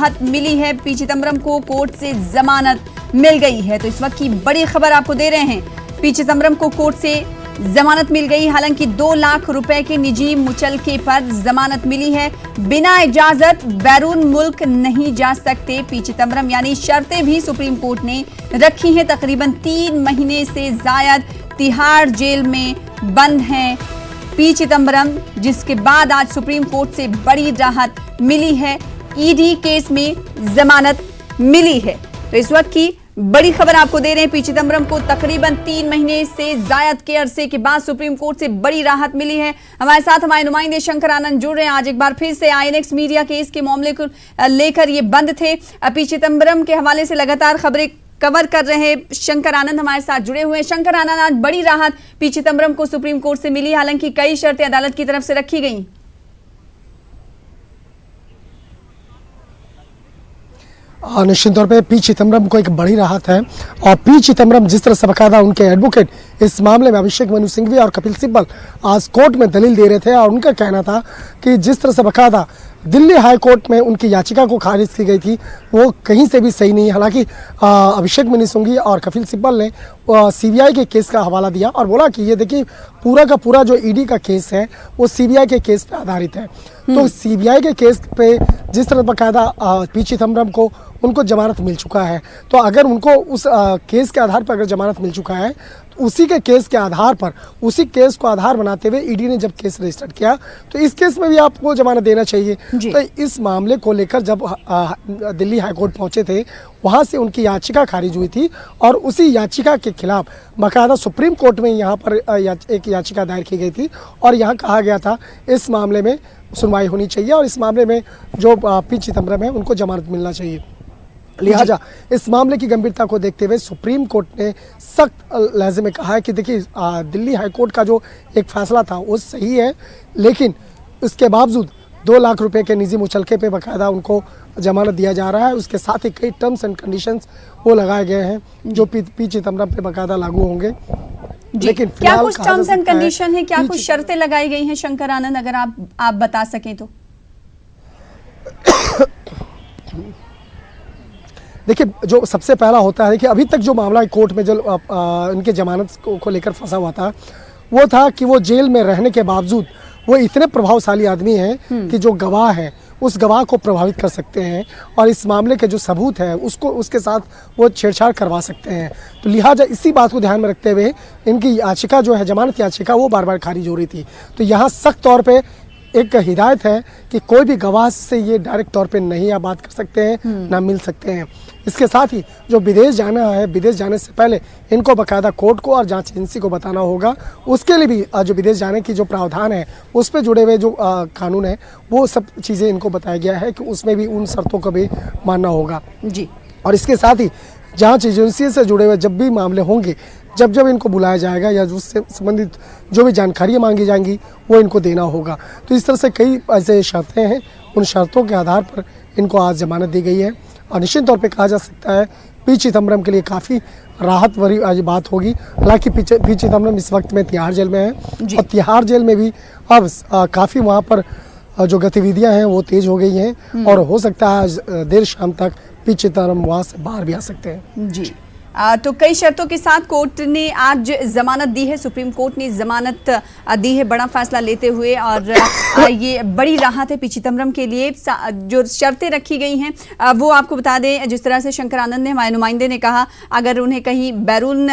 राहत मिली है। पी चिदम्बरम को कोर्ट से जमानत मिल गई है। तो इस वक्त की बड़ी खबर आपको दे रहे हैं, पी चिदम्बरम को कोर्ट से जमानत मिल गई। हालांकि 2 लाख रुपए के निजी मुचलके पर जमानत मिली है। बिना इजाजत बैरून मुल्क नहीं जा सकते पी चिदम्बरम, यानी शर्तें भी सुप्रीम कोर्ट ने रखी हैं। तकरीबन 3 महीने से जायद तिहाड़ जेल में बंद हैं पी चिदम्बरम, जिसके बाद आज सुप्रीम कोर्ट से बड़ी राहत मिली है। ईडी केस में जमानत मिली है। तो इस वक्त की बड़ी खबर आपको दे रहे हैं, पी चिदम्बरम को तकरीबन 3 महीने से जायद के अरसे के बाद सुप्रीम कोर्ट से बड़ी राहत मिली है। हमारे साथ हमारे नुमाइंदे शंकर आनंद जुड़ रहे हैं। आज एक बार फिर से आईएनएक्स मीडिया केस के मामले को लेकर ये बंद थे। पी चिदम्बरम के हवाले से लगातार खबरें कवर कर रहे हैं शंकर आनंद हमारे साथ जुड़े हुए हैं। शंकर आनंद, आज बड़ी राहत पी चिदम्बरम को सुप्रीम कोर्ट से मिली, हालांकि कई शर्तें अदालत की तरफ से रखी गई। निश्चित तौर पे पी चिदम्बरम को एक बड़ी राहत है। और पी चिदम्बरम जिस तरह से बकायदा उनके एडवोकेट इस मामले में अभिषेक मनु सिंघवी और कपिल सिब्बल आज कोर्ट में दलील दे रहे थे, और उनका कहना था कि जिस तरह से बकायदा दिल्ली हाई कोर्ट में उनकी याचिका को खारिज की गई थी वो कहीं से भी सही नहीं है। हालांकि अभिषेक मनु सिंघवी और कपिल सिब्बल ने सीबीआई के केस का हवाला दिया और बोला कि ये देखिए पूरा का पूरा जो ईडी का केस है वो सीबीआई के केस पे आधारित है। तो सीबीआई के केस पे जिस तरह बकायदा पी चिदम्बरम को उनको जमानत मिल चुका है, तो अगर उनको उस केस के आधार पर अगर जमानत मिल चुका है तो उसी के केस के आधार पर, उसी केस को आधार बनाते हुए ईडी ने जब केस रजिस्टर किया तो इस केस में भी आपको जमानत देना चाहिए। तो इस मामले को लेकर जब दिल्ली हाईकोर्ट पहुंचे थे वहां से उनकी याचिका खारिज हुई थी और उसी याचिका के खिलाफ बाकायदा सुप्रीम कोर्ट में यहाँ पर एक याचिका दायर की गई थी और यहाँ कहा गया था इस मामले में सुनवाई होनी चाहिए और इस मामले में जो पी चिदम्बरम है उनको जमानत मिलना चाहिए। लिहाजा इस मामले की गंभीरता को देखते हुए सुप्रीम कोर्ट ने सख्त लहजे में कहा है कि देखिए दिल्ली हाईकोर्ट का जो एक फैसला था वो सही है, लेकिन इसके बावजूद 2 लाख रुपए के निजी मुचलके पे बाकायदा उनको जमानत दिया जा रहा है। उसके साथ ही कई टर्म्स एंड कंडीशंस वो लगाए गए हैं जो पी चिदम्बरम पे बाकायदा लागू होंगे। लेकिन क्या कुछ टर्म्स एंड कंडीशन है, क्या कुछ शर्तें लगाई गई हैं शंकर आनंद, अगर आप बता सकें तो? देखिए जो सबसे पहला होता है कि अभी तक जो मामला कोर्ट में जो इनके जमानत को लेकर फंसा हुआ था वो था कि वो जेल में रहने के बावजूद वो इतने प्रभावशाली आदमी हैं कि जो गवाह है उस गवाह को प्रभावित कर सकते हैं और इस मामले के जो सबूत है उसको उसके साथ वो छेड़छाड़ करवा सकते हैं। तो लिहाजा इसी बात को ध्यान में रखते हुए इनकी याचिका जो है जमानत याचिका वो बार बार खारिज हो रही थी। तो यहाँ सख्त तौर पे एक हिदायत है कि कोई भी गवाह से ये डायरेक्ट तौर पे नहीं आप बात कर सकते हैं ना मिल सकते हैं। इसके साथ ही जो विदेश जाना है, विदेश जाने से पहले इनको बाकायदा कोर्ट को और जांच एजेंसी को बताना होगा। उसके लिए भी जो विदेश जाने की जो प्रावधान है उस पर जुड़े हुए जो कानून है वो सब चीज़ें इनको बताया गया है कि उसमें भी उन शर्तों को भी मानना होगा जी। और इसके साथ ही जांच एजेंसी से जुड़े हुए जब भी मामले होंगे, जब जब इनको बुलाया जाएगा या उससे संबंधित जो भी जानकारियाँ मांगी जाएंगी वो इनको देना होगा। तो इस तरह से कई ऐसे शर्तें हैं, उन शर्तों के आधार पर इनको आज जमानत दी गई है और निश्चित तौर पे कहा जा सकता है पी चिदम्बरम के लिए काफ़ी राहत भरी आज बात होगी। हालांकि पी चिदम्बरम इस वक्त में तिहाड़ जेल में है और तिहाड़ जेल में भी अब काफ़ी वहाँ पर जो गतिविधियाँ हैं वो तेज हो गई हैं और हो सकता है आज देर शाम तक पी चिदम्बरम वहाँ से बाहर भी आ सकते हैं जी। तो कई शर्तों के साथ कोर्ट ने आज जमानत दी है, सुप्रीम कोर्ट ने जमानत दी है बड़ा फैसला लेते हुए और ये बड़ी राहत है पी चिदम्बरम के लिए। जो शर्तें रखी गई हैं वो आपको बता दें, जिस तरह से शंकर आनंद ने हमारे नुमाइंदे ने कहा अगर उन्हें कहीं बैरून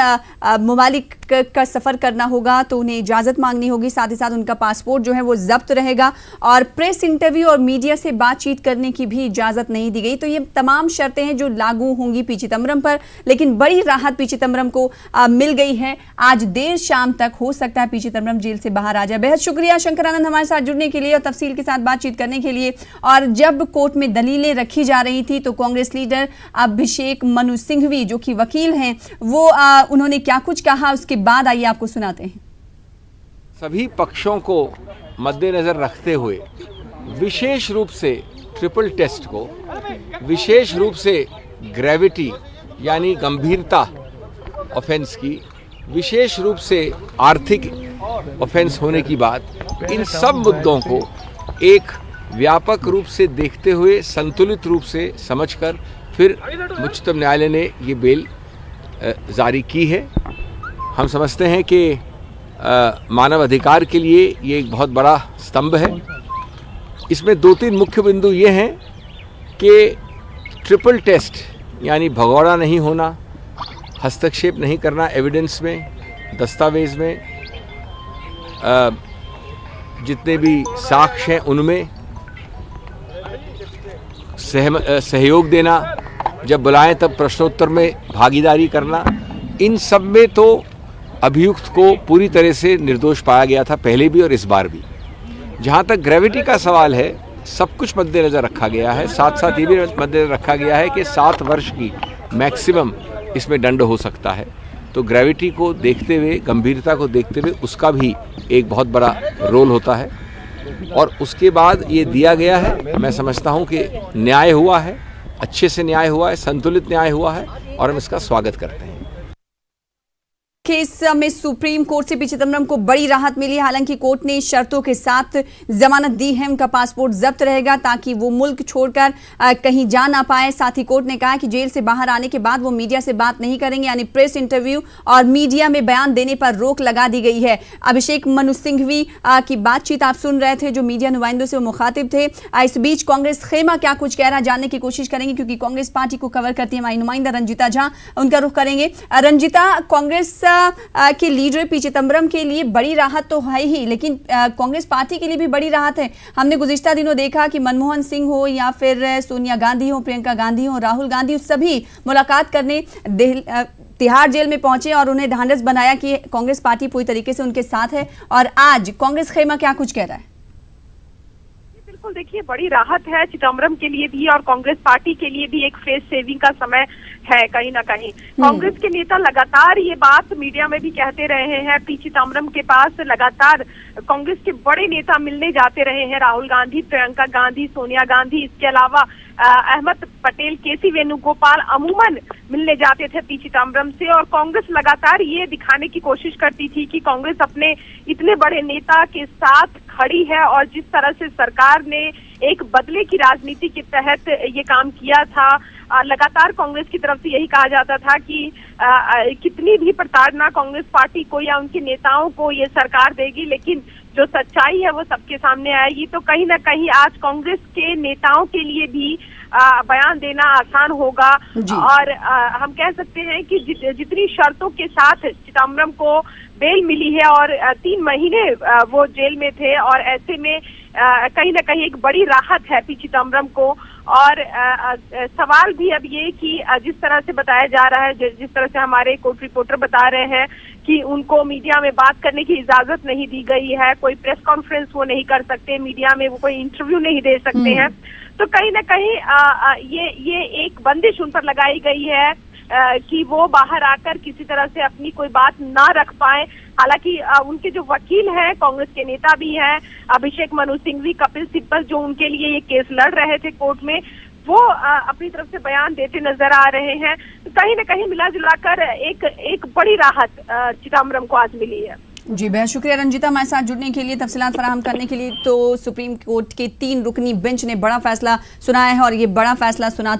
ममालिक का सफ़र करना होगा तो उन्हें इजाज़त मांगनी होगी, साथ ही साथ उनका पासपोर्ट जो है वो जब्त रहेगा और प्रेस इंटरव्यू और मीडिया से बातचीत करने की भी इजाज़त नहीं दी गई। तो ये तमाम शर्तें हैं जो लागू होंगी पी चिदम्बरम पर, लेकिन बड़ी राहत पी चिदम्बरम को मिल गई है। आज देर शाम तक हो सकता है पी चिदम्बरम जेल से बाहर आ जाए। बेहद शुक्रिया शंकर आनंद हमारे साथ जुड़ने के लिए और तफसील के साथ बातचीत करने के लिए। और जब कोर्ट में दलीलें रखी जा रही थी तो कांग्रेस लीडर अभिषेक मनु सिंघवी जो कि वकील हैं वो उन्होंने क्या कुछ कहा उसके बाद आइए आपको सुनाते हैं। सभी पक्षों को मद्देनजर रखते हुए विशेष रूप से ट्रिपल टेस्ट को, विशेष रूप से ग्रेविटी यानी गंभीरता ऑफेंस की, विशेष रूप से आर्थिक ऑफेंस होने की बात, इन सब मुद्दों को एक व्यापक रूप से देखते हुए संतुलित रूप से समझकर फिर उच्चतम न्यायालय ने ये बेल जारी की है। हम समझते हैं कि मानव अधिकार के लिए ये एक बहुत बड़ा स्तंभ है। इसमें 2-3 मुख्य बिंदु ये हैं कि ट्रिपल टेस्ट यानी भगौड़ा नहीं होना, हस्तक्षेप नहीं करना एविडेंस में, दस्तावेज में, जितने भी साक्ष्य हैं उनमें सहयोग देना, जब बुलाएं तब प्रश्नोत्तर में भागीदारी करना, इन सब में तो अभियुक्त को पूरी तरह से निर्दोष पाया गया था पहले भी और इस बार भी। जहाँ तक ग्रेविटी का सवाल है, सब कुछ मद्देनज़र रखा गया है। साथ साथ ये भी मद्देनज़र रखा गया है कि 7 वर्ष की मैक्सिमम इसमें दंड हो सकता है। तो ग्रेविटी को देखते हुए, गंभीरता को देखते हुए उसका भी एक बहुत बड़ा रोल होता है। और उसके बाद ये दिया गया है, मैं समझता हूँ कि न्याय हुआ है, अच्छे से न्याय हुआ है, संतुलित न्याय हुआ है और हम इसका स्वागत करते हैं। केस में सुप्रीम कोर्ट से पी चिदम्बरम को बड़ी राहत मिली। हालांकि कोर्ट ने शर्तों के साथ जमानत दी है। उनका पासपोर्ट जब्त रहेगा ताकि वो मुल्क छोड़कर कहीं जा ना पाए। साथ ही कोर्ट ने कहा कि जेल से बाहर आने के बाद वो मीडिया से बात नहीं करेंगे, यानी प्रेस इंटरव्यू और मीडिया में बयान देने पर रोक लगा दी गई है। अभिषेक मनु सिंघवी की बातचीत आप सुन रहे थे, जो मीडिया नुमाइंदों से वो मुखातिब थे। इस बीच कांग्रेस खेमा क्या कुछ कह रहा है जानने की कोशिश करेंगे, क्योंकि कांग्रेस पार्टी को कवर करती है हमारी नुमाइंदा रंजिता झा। उनका रुख करेंगे। रंजिता, कांग्रेस के लीडर पी चिदम्बरम के लिए बड़ी राहत तो है ही, लेकिन कांग्रेस पार्टी के लिए भी बड़ी राहत है। हमने गुज़िश्ता दिनों देखा कि मनमोहन सिंह हो या फिर सोनिया गांधी हो, प्रियंका गांधी हो, राहुल गांधी हो, सभी मुलाकात करने तिहाड़ जेल में पहुंचे और उन्हें ढांढस बनाया कि कांग्रेस पार्टी पूरी तरीके से उनके साथ है। और आज कांग्रेस खेमा क्या कुछ कह रहा है? बिल्कुल, देखिए, बड़ी राहत है चिदम्बरम के लिए भी और कांग्रेस पार्टी के लिए भी। एक फेस सेविंग का समय है कहीं ना कहीं। कांग्रेस के नेता लगातार ये बात मीडिया में भी कहते रहे हैं। पी चिदम्बरम के पास लगातार कांग्रेस के बड़े नेता मिलने जाते रहे हैं, राहुल गांधी, प्रियंका गांधी, सोनिया गांधी। इसके अलावा अहमद पटेल, केसी वेणुगोपाल अमूमन मिलने जाते थे पी चिदम्बरम से। और कांग्रेस लगातार ये दिखाने की कोशिश करती थी कि कांग्रेस अपने इतने बड़े नेता के साथ खड़ी है। और जिस तरह से सरकार ने एक बदले की राजनीति के तहत ये काम किया था, लगातार कांग्रेस की तरफ से यही कहा जाता था कि कितनी भी प्रताड़ना कांग्रेस पार्टी को या उनके नेताओं को ये सरकार देगी, लेकिन जो सच्चाई है वो सबके सामने आएगी। तो कहीं ना कहीं आज कांग्रेस के नेताओं के लिए भी बयान देना आसान होगा। और हम कह सकते हैं कि जितनी शर्तों के साथ चिदम्बरम को बेल मिली है और 3 महीने वो जेल में थे, और ऐसे में कहीं ना कहीं एक बड़ी राहत है पी चिदम्बरम को। और सवाल भी अब ये कि जिस तरह से बताया जा रहा है, जिस तरह से हमारे कोर्ट रिपोर्टर बता रहे हैं कि उनको मीडिया में बात करने की इजाजत नहीं दी गई है, कोई प्रेस कॉन्फ्रेंस वो नहीं कर सकते, मीडिया में वो कोई इंटरव्यू नहीं दे सकते हैं। तो कहीं ना कहीं ये एक बंदिश उन पर लगाई गई है कि वो बाहर आकर किसी तरह से अपनी कोई बात ना रख पाए। हालांकि उनके जो वकील हैं, कांग्रेस के नेता भी हैं, अभिषेक मनु सिंघवी, कपिल सिब्बल, जो उनके लिए ये केस लड़ रहे थे कोर्ट में, वो अपनी तरफ से बयान देते नजर आ रहे हैं। तो कहीं ना कहीं मिला जुलाकर एक बड़ी राहत चिदम्बरम को आज मिली है। जी, बेहद शुक्रिया रंजिता हमारे साथ जुड़ने के लिए, तफसीलात फराहम करने के लिए। तो सुप्रीम कोर्ट के 3 रुकनी बेंच ने बड़ा फैसला सुनाया है और ये बड़ा फैसला सुनाते